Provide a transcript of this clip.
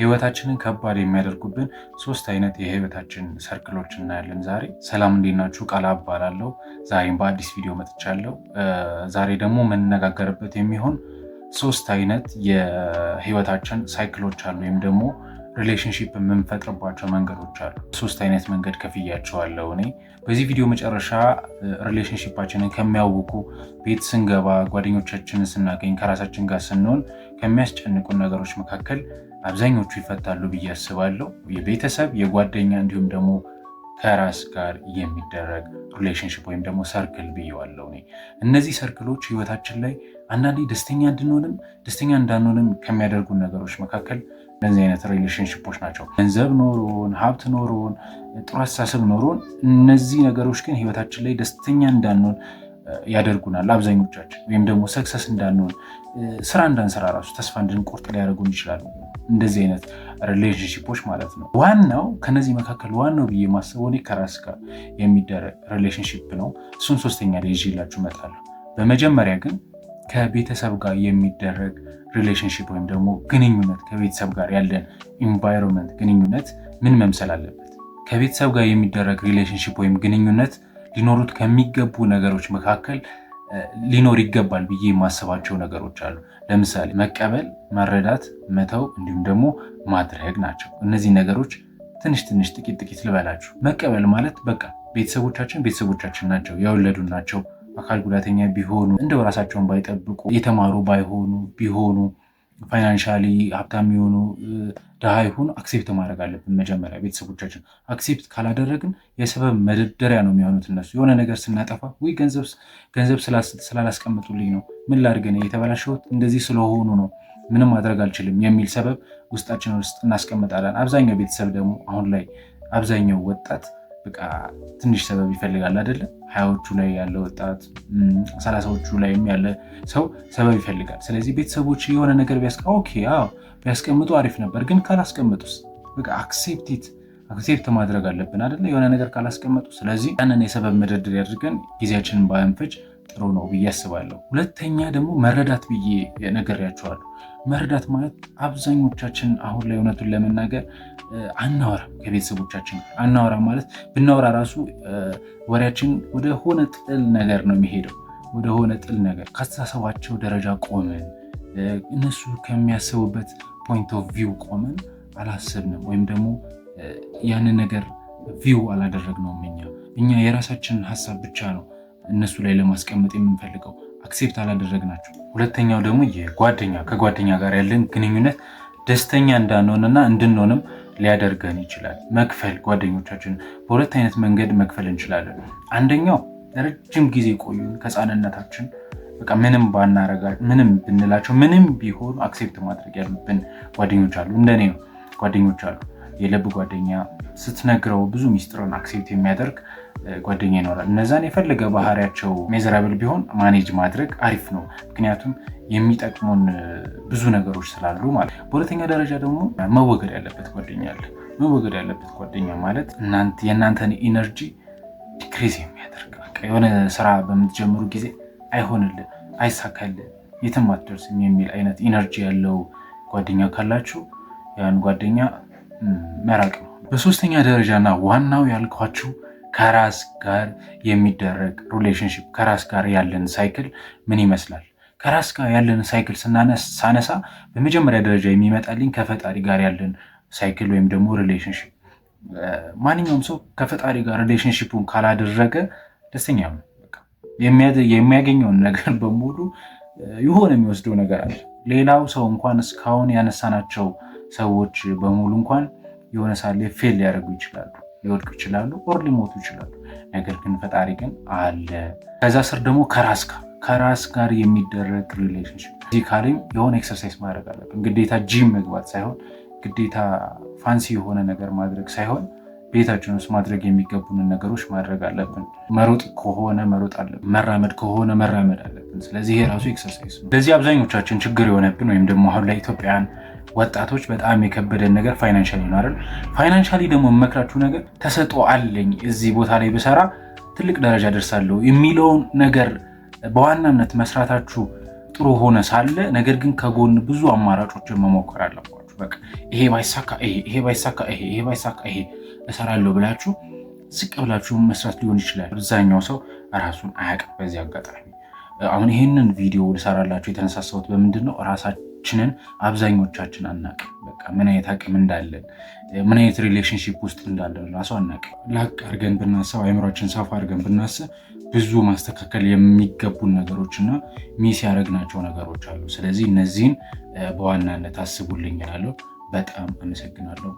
ህይወታችንን ከባድ የሚያደርጉብን ሶስት አይነት የህይወታችን ሰርክሎች እናያለን ዛሬ። ሰላም እንዴት ናችሁ? ቃል እባላለሁ። ዛሬም በአዲስ ቪዲዮ መጥቻለሁ። ዛሬ ደግሞ የምንነጋገርበት የሚሆን ሶስት አይነት የህይወታችን ሳይክሎች አሉ፣ ወይም ደግሞ ሪሌሽንሺፕ የምንፈጥርባቸው መንገዶች አሉ። ሶስት አይነት መንገድ ከፍያቸዋለሁ እኔ። በዚህ ቪዲዮ መጨረሻ ሪሌሽንሺፓችንን ከሚያውቁ፣ ቤት ስንገባ፣ ጓደኞቻችንን ስናገኝ፣ ከራሳችን ጋር ስንሆን ከሚያስጨንቁን ነገሮች መካከል አብዛኞቹ ይፈታሉ ብዬ አስባለሁ። የቤተሰብ፣ የጓደኛ እንዲሁም ደግሞ ከራስ ጋር የሚደረግ ሪሌሽንሺፕ ወይም ደግሞ ሰርክል ብዬዋለሁ እኔ። እነዚህ ሰርክሎች ህይወታችን ላይ አንዳንዴ ደስተኛ እንድንሆንም ደስተኛ እንዳንሆንም ከሚያደርጉን ነገሮች መካከል እነዚህ አይነት ሪሌሽንሺፖች ናቸው። ገንዘብ ኖሮን፣ ሀብት ኖሮን፣ ጥሩ አስተሳሰብ ኖሮን እነዚህ ነገሮች ግን ህይወታችን ላይ ደስተኛ እንዳንሆን ያደርጉናል አብዛኞቻችን። ወይም ደግሞ ሰክሰስ እንዳንሆን፣ ስራ እንዳንሰራ፣ ራሱ ተስፋ እንድንቆርጥ ሊያደርጉን ይችላሉ እንደዚህ አይነት ሪሌሽንሺፖች ማለት ነው። ዋናው ከነዚህ መካከል ዋናው ብዬ ማስበው እኔ ከራስ ጋር የሚደረግ ሪሌሽንሺፕ ነው። እሱን ሶስተኛ ላይ ይዤላችሁ እመጣለሁ። በመጀመሪያ ግን ከቤተሰብ ጋር የሚደረግ ሪሌሽንሺፕ ወይም ደግሞ ግንኙነት፣ ከቤተሰብ ጋር ያለን ኢንቫይሮንመንት ግንኙነት ምን መምሰል አለበት? ከቤተሰብ ጋር የሚደረግ ሪሌሽንሺፕ ወይም ግንኙነት ሊኖሩት ከሚገቡ ነገሮች መካከል ሊኖር ይገባል ብዬ የማስባቸው ነገሮች አሉ። ለምሳሌ መቀበል፣ መረዳት፣ መተው እንዲሁም ደግሞ ማድረግ ናቸው። እነዚህ ነገሮች ትንሽ ትንሽ ጥቂት ጥቂት ልበላችሁ። መቀበል ማለት በቃ ቤተሰቦቻችን ናቸው፣ የወለዱን ናቸው። አካል ጉዳተኛ ቢሆኑ፣ እንደው ራሳቸውን ባይጠብቁ፣ የተማሩ ቢሆኑ፣ ፋይናንሻሊ ሀብታም የሆኑ ድሃ ይሁኑ፣ አክሴፕት ማድረግ አለብን። መጀመሪያ ቤተሰቦቻችን አክሴፕት ካላደረግን የሰበብ መደርደሪያ ነው የሚሆኑት እነሱ። የሆነ ነገር ስናጠፋ ወይ ገንዘብ ስላላስቀምጡልኝ ነው፣ ምን ላድርግ ነው፣ የተበላሸሁት እንደዚህ ስለሆኑ ነው፣ ምንም ማድረግ አልችልም የሚል ሰበብ ውስጣችን ውስጥ እናስቀምጣለን። አብዛኛው ቤተሰብ ደግሞ አሁን ላይ አብዛኛው ወጣት በቃ ትንሽ ሰበብ ይፈልጋል አይደለም? ሀያዎቹ ላይ ያለ ወጣት፣ 30ዎቹ ላይም ያለ ሰው ሰበብ ይፈልጋል። ስለዚህ ቤተሰቦች የሆነ ነገር ቢያስቀምጡ አሪፍ ነበር፣ ግን ካላስቀምጡስ በቃ አክሴፕት ማድረግ አለብን አይደለ? የሆነ ነገር ካላስቀምጡ። ስለዚህ ያንን የሰበብ መደርደሪያ አድርገን ጊዜያችንን ባንፈጅ ጥሩ ነው ብዬ አስባለሁ። ሁለተኛ ደግሞ መረዳት ብዬ ነግሬያቸዋለሁ። መረዳት ማለት አብዛኞቻችን አሁን ላይ እውነቱን ለመናገር አናወራም፣ ከቤተሰቦቻችን አናወራም። ማለት ብናወራ ራሱ ወሬያችን ወደ ሆነ ጥል ነገር ነው የሚሄደው፣ ወደ ሆነ ጥል ነገር። ካስተሳሰባቸው ደረጃ ቆመን እነሱ ከሚያስቡበት ፖይንት ኦፍ ቪው ቆመን አላሰብንም፣ ወይም ደግሞ ያንን ነገር ቪው አላደረግነውም። እኛ የራሳችንን ሀሳብ ብቻ ነው እነሱ ላይ ለማስቀመጥ የምንፈልገው፣ አክሴፕት አላደረግናቸው። ሁለተኛው ደግሞ ከጓደኛ ጋር ያለን ግንኙነት ደስተኛ እንዳንሆንና እንድንሆንም ሊያደርገን ይችላል። መክፈል፣ ጓደኞቻችን በሁለት አይነት መንገድ መክፈል እንችላለን። አንደኛው ረጅም ጊዜ ቆዩን ከህፃንነታችን በቃ ምንም ባናረጋል፣ ምንም ብንላቸው፣ ምንም ቢሆኑ አክሴፕት ማድረግ ያሉብን ጓደኞች አሉ። እንደኔ ነው ጓደኞች አሉ። የልብ ጓደኛ ስትነግረው ብዙ ሚስጥርን አክሴፕት የሚያደርግ ጓደኛ ይኖራል። እነዛን የፈለገ ባህሪያቸው ሜዘራብል ቢሆን ማኔጅ ማድረግ አሪፍ ነው፣ ምክንያቱም የሚጠቅሙን ብዙ ነገሮች ስላሉ ማለት። በሁለተኛ ደረጃ ደግሞ መወገድ ያለበት ጓደኛ አለ። መወገድ ያለበት ጓደኛ ማለት የእናንተን ኢነርጂ ዲክሪዝ የሚያደርግ የሆነ ስራ በምትጀምሩ ጊዜ አይሆንልን፣ አይሳካልን፣ የትም አትደርስም የሚል አይነት ኢነርጂ ያለው ጓደኛ ካላችሁ ያን ጓደኛ መራቅ ነው። በሶስተኛ ደረጃና ዋናው ያልኳችሁ ከራስ ጋር የሚደረግ ሪሌሽንሺፕ፣ ከራስ ጋር ያለን ሳይክል ምን ይመስላል? ከራስ ጋር ያለን ሳይክል ሳነሳ በመጀመሪያ ደረጃ የሚመጣልኝ ከፈጣሪ ጋር ያለን ሳይክል ወይም ደግሞ ሪሌሽንሺፕ። ማንኛውም ሰው ከፈጣሪ ጋር ሪሌሽንሺፑን ካላደረገ ደስተኛ ነው። የሚያገኘውን ነገር በሙሉ የሆነ የሚወስደው ነገር አለ። ሌላው ሰው እንኳን እስካሁን ያነሳናቸው ሰዎች በሙሉ እንኳን የሆነ ሳለ ፌል ሊያደርጉ ይችላሉ፣ ሊወድቁ ይችላሉ፣ ኦር ሊሞቱ ይችላሉ። ነገር ግን ፈጣሪ ግን አለ። ከዛ ስር ደግሞ ከራስ ጋር የሚደረግ ሪሌሽንሺፕ። ፊዚካሊም የሆነ ኤክሰርሳይዝ ማድረግ አለብን። ግዴታ ጂም መግባት ሳይሆን፣ ግዴታ ፋንሲ የሆነ ነገር ማድረግ ሳይሆን፣ ቤታችን ውስጥ ማድረግ የሚገቡንን ነገሮች ማድረግ አለብን። መሮጥ ከሆነ መሮጥ አለብን፣ መራመድ ከሆነ መራመድ አለብን። ስለዚህ ይሄ ራሱ ኤክሰርሳይዝ ነው። ስለዚህ አብዛኞቻችን ችግር የሆነብን ወይም ደግሞ አሁን ላይ ኢትዮጵያውያን ወጣቶች በጣም የከበደን ነገር ፋይናንሻሊ ነው አይደል? ፋይናንሻሊ ደግሞ የምመክራችሁ ነገር ተሰጥኦ አለኝ እዚህ ቦታ ላይ ብሰራ ትልቅ ደረጃ ደርሳለሁ የሚለውን ነገር በዋናነት መስራታችሁ ጥሩ ሆነ ሳለ ነገር ግን ከጎን ብዙ አማራጮችን መሞከር አለባችሁ። ትችላላችሁ። በቃ ይሄ ባይሳካ ይሄ እሰራለሁ ብላችሁ ዝቅ ብላችሁ መስራት ሊሆን ይችላል። አብዛኛው ሰው ራሱን አያውቅም። በዚህ አጋጣሚ አሁን ይህንን ቪዲዮ ልሰራላችሁ የተነሳሳሁት በምንድን ነው? ራሳችንን አብዛኞቻችን አናውቅም። በቃ ምን አይነት አቅም እንዳለን፣ ምን አይነት ሪሌሽንሺፕ ውስጥ እንዳለን ራሱ አናውቅም። ላቅ አድርገን ብናስብ፣ አይምሯችን ሰፋ አድርገን ብናስብ ብዙ ማስተካከል የሚገቡን ነገሮችና ሚስ ያደረግናቸው ነገሮች አሉ። ስለዚህ እነዚህን በዋናነት አስቡልኝ እላለሁ። በጣም አመሰግናለሁ።